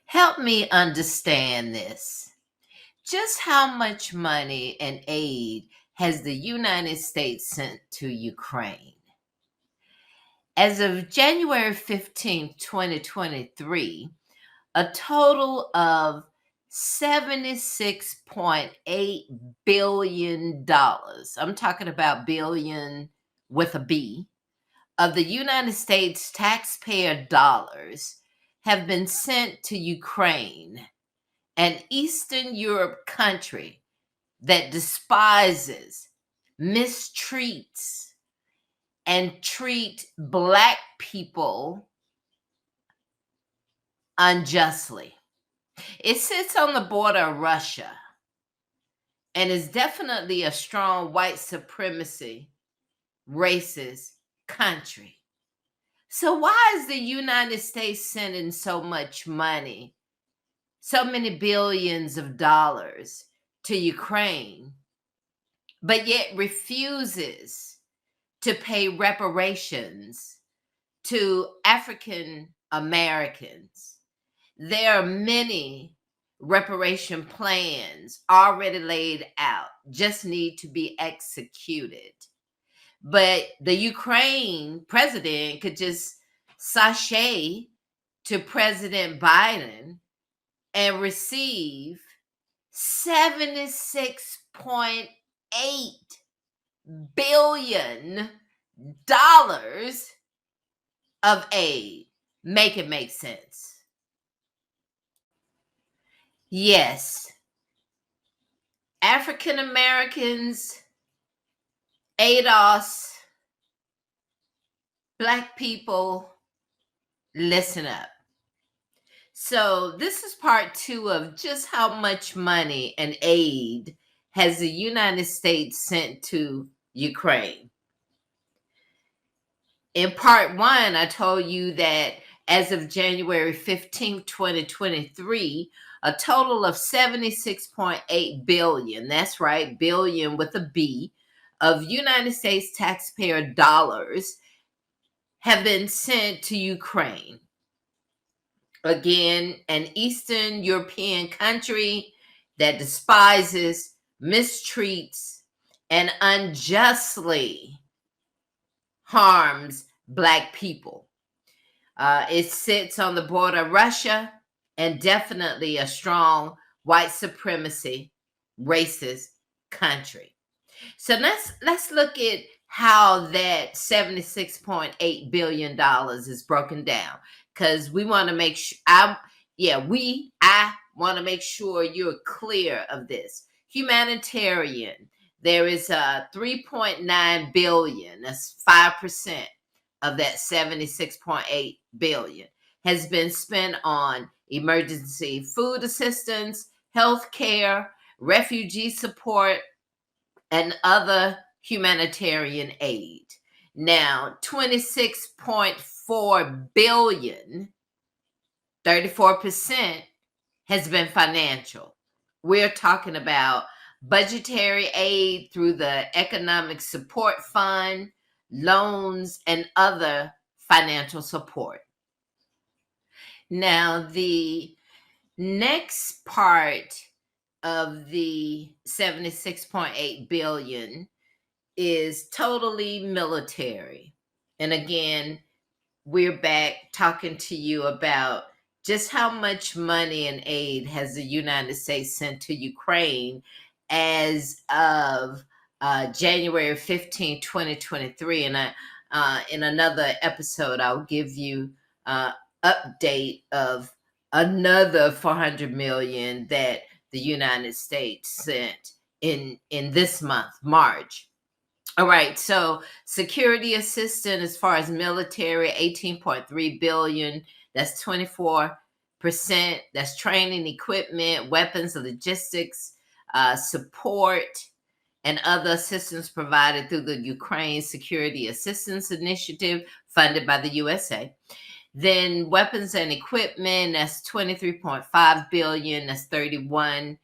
Help me understand this. Just how much money and aid has the United States sent to Ukraine? As of January 15th, 2023, a total of $76.8 billion, I'm talking about billion with a B, of the United States taxpayer dollars have been sent to Ukraine, an Eastern Europe country that despises, mistreats, and treat Black people unjustly. It sits on the border of Russia and is definitely a strong white supremacy, racist country. So why is the United States sending so much money, so many billions of dollars to Ukraine, but yet refuses to pay reparations to African Americans? There are many reparation plans already laid out, just need to be executed. But the Ukraine president could just sashay to President Biden and receive $76.8 billion of aid. Make it make sense. Yes, African Americans, ADOS, Black people, listen up. So this is part 2 of just how much money and aid has the United States sent to Ukraine. In part 1, I told you that as of January 15th, 2023, a total of $76.8 billion, that's right, billion with a B, of United States taxpayer dollars have been sent to Ukraine. Again, an Eastern European country that despises, mistreats, and unjustly harms Black people. It sits on the border of Russia and definitely a strong white supremacy, racist country. So let's look at how that $76.8 billion is broken down, because we want to make sure I want to make sure you're clear of this. Humanitarian, there is a 3.9 billion, that's 5% of that 76.8 billion, has been spent on emergency food assistance, health care, refugee support, and other humanitarian aid. Now, 26.4 billion, 34%, has been financial. We're talking about budgetary aid through the Economic Support Fund, loans, and other financial support. Now, the next part of the 76.8 billion is totally military. And again, we're back talking to you about just how much money and aid has the United States sent to Ukraine as of January 15, 2023. And in another episode, I'll give you update of another 400 million that the United States sent in this month, March. All right, so security assistance as far as military, 18.3 billion. That's 24%. That's training, equipment, weapons, logistics, support, and other assistance provided through the Ukraine Security Assistance Initiative funded by the USA. Then weapons and equipment, that's 23.5 billion. That's 31%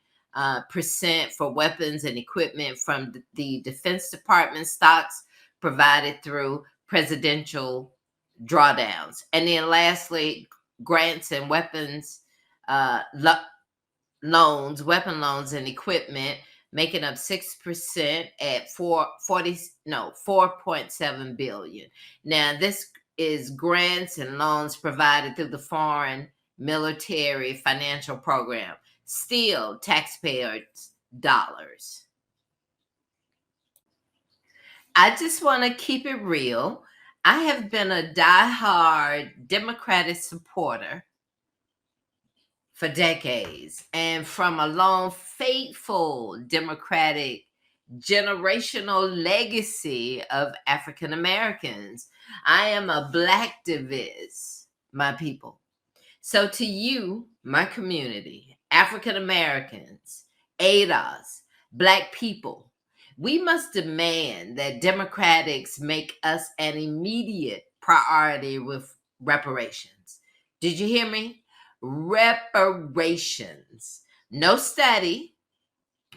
for weapons and equipment from the Defense Department stocks provided through presidential drawdowns. And then lastly, grants and weapons loans, weapon loans, and equipment, making up 6% at 4.7 billion. Now, this is grants and loans provided through the Foreign Military Financial Program, still taxpayers' dollars. I just want to keep it real. I have been a diehard Democratic supporter for decades, and from a long, faithful Democratic generational legacy of African Americans. I am a Blacktivist, my people. So to you, my community, African Americans, ADOS, Black people, we must demand that Democrats make us an immediate priority with reparations. Did you hear me? Reparations. No study.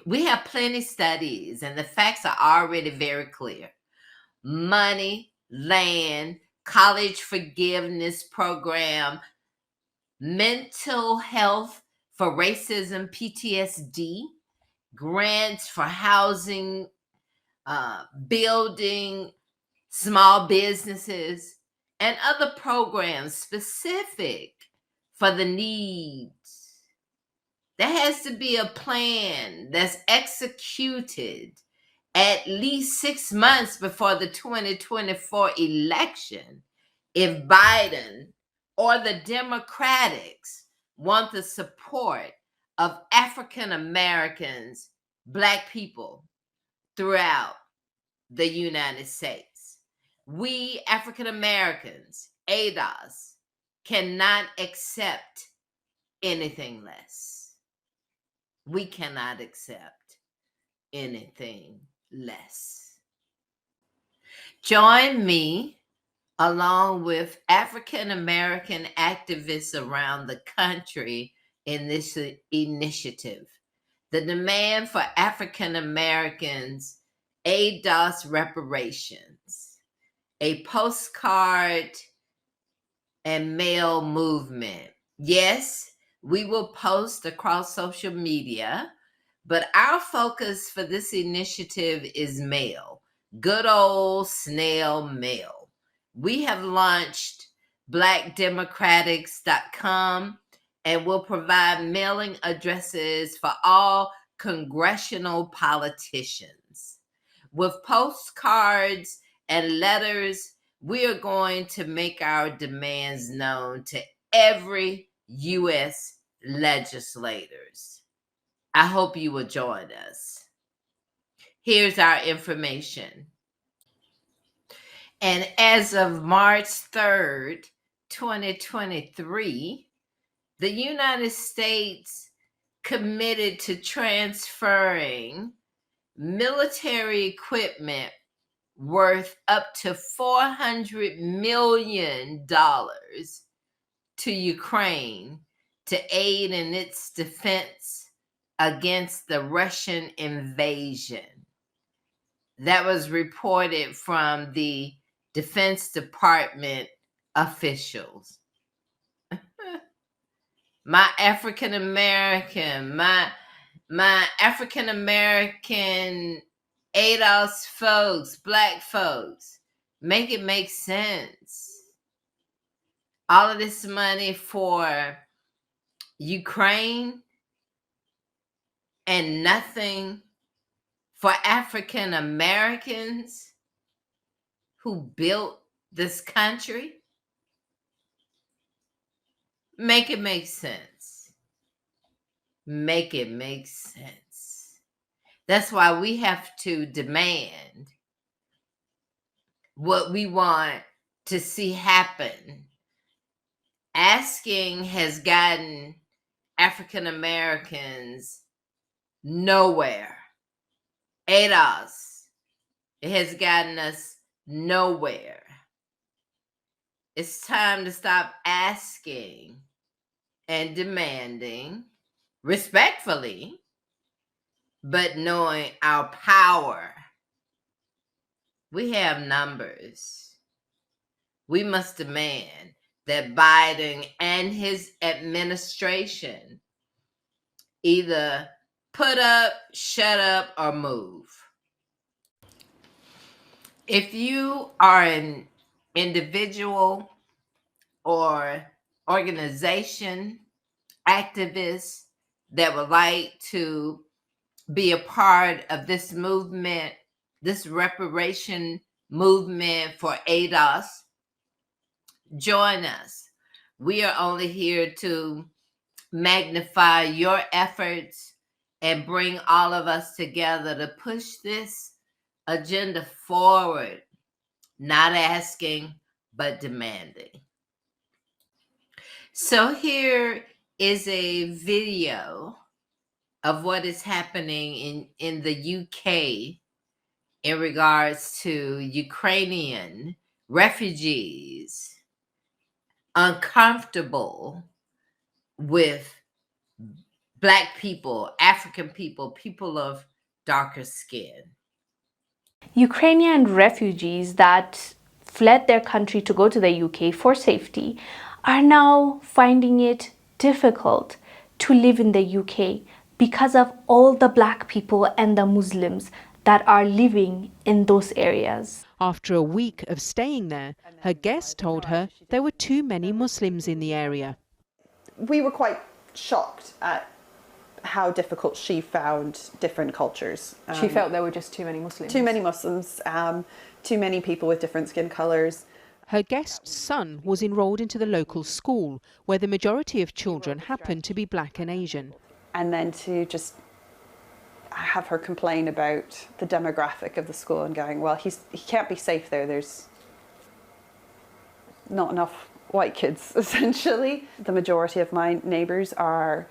We have plenty of studies, and the facts are already very clear. Money, land, college forgiveness program, mental health for racism, PTSD, grants for housing, building, small businesses, and other programs specific for the needs. There has to be a plan that's executed at least 6 months before the 2024 election if Biden or the Democrats want the support of African Americans, Black people throughout the United States. We African Americans, ADOS, cannot accept anything less. We cannot accept anything less. Join me along with African American activists around the country in this initiative. The demand for African Americans ADOS reparations, a postcard and mail movement. Yes, we will post across social media, but our focus for this initiative is mail, good old snail mail. We have launched blackdemocratics.com and will provide mailing addresses for all congressional politicians. With postcards and letters, we are going to make our demands known to every U.S. legislators. I hope you will join us. Here's our information. And as of March 3rd, 2023, the United States committed to transferring military equipment worth up to $400 million to Ukraine to aid in its defense against the Russian invasion. That was reported from the Defense Department officials. My African American, my African American ADOS folks, Black folks, make it make sense. All of this money for Ukraine and nothing for African Americans who built this country. Make it make sense. Make it make sense. That's why we have to demand what we want to see happen. Asking has gotten African Americans nowhere. ADOS, it has gotten us nowhere. It's time to stop asking and demanding respectfully, but knowing our power. We have numbers. We must demand that Biden and his administration either put up, shut up, or move. If you are an individual or organization, activist that would like to be a part of this movement, this reparation movement for ADOS, join us. We are only here to magnify your efforts and bring all of us together to push this agenda forward, not asking, but demanding. So here is a video of what is happening in the UK in regards to Ukrainian refugees uncomfortable with Black people, African people, people of darker skin. Ukrainian refugees that fled their country to go to the UK for safety are now finding it difficult to live in the UK because of all the Black people and the Muslims that are living in those areas. After a week of staying there, her guest told her there were too many Muslims in the area. We were quite shocked at how difficult she found different cultures. She felt there were just too many Muslims. Too many Muslims, too many people with different skin colours. Her guest's son was enrolled into the local school, where the majority of children happened to be Black and Asian. And then to just have her complain about the demographic of the school and going, well, he can't be safe there. There's not enough white kids, essentially. The majority of my neighbours are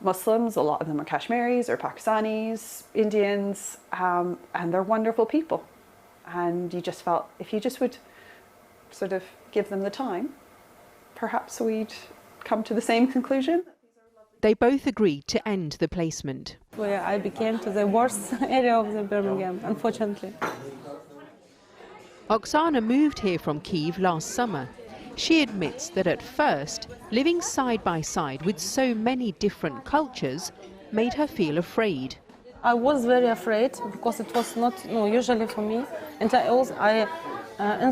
Muslims. A lot of them are Kashmiris or Pakistanis, Indians, and they're wonderful people. And you just felt if you just would sort of give them the time, perhaps we'd come to the same conclusion. They both agreed to end the placement. Where I became to the worst area of the Birmingham, unfortunately. Oksana moved here from Kyiv last summer. She admits that at first, living side by side with so many different cultures made her feel afraid. I was very afraid because it was not usually for me, and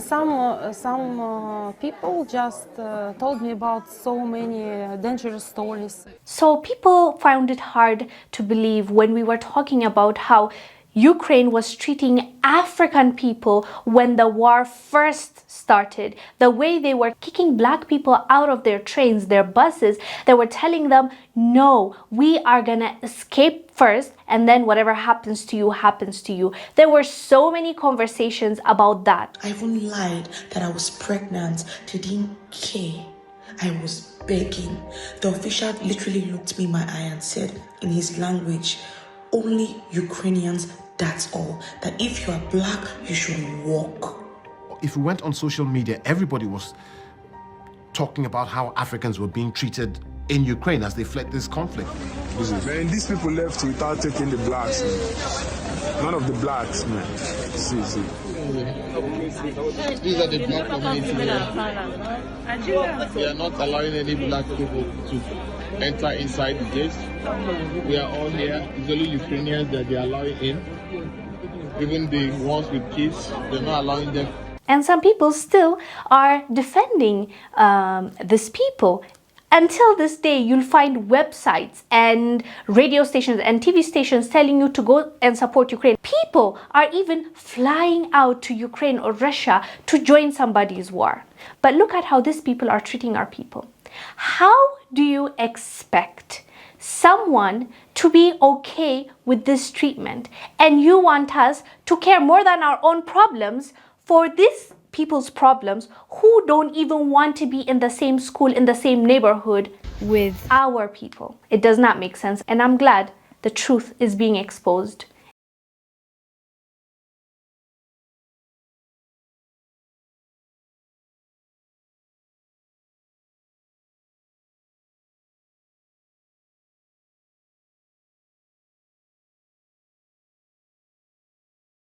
some people just told me about so many dangerous stories. So people found it hard to believe when we were talking about how Ukraine was treating African people when the war first started. The way they were kicking Black people out of their trains, their buses, they were telling them, no, we are gonna escape first and then whatever happens to you, happens to you. There were so many conversations about that. I even lied that I was pregnant. They didn't care. I was begging. The official literally looked me in my eye and said in his language, only Ukrainians, that's all. That if you are Black, you should walk. If we went on social media, everybody was talking about how Africans were being treated in Ukraine as they fled this conflict. Man, these people left without taking the Blacks, man. None of the Blacks, man. See. These are the Black community here. We are not allowing any Black people to enter inside the gates. We are all here. It's only Ukrainians that they are allowing in. Even the ones with kids, they're not allowing them. And some people still are defending these people. Until this day, you'll find websites and radio stations and TV stations telling you to go and support Ukraine. People are even flying out to Ukraine or Russia to join somebody's war. But look at how these people are treating our people. How do you expect someone to be okay with this treatment? And you want us to care more than our own problems for these people's problems who don't even want to be in the same school, in the same neighborhood with our people. It does not make sense, and I'm glad the truth is being exposed.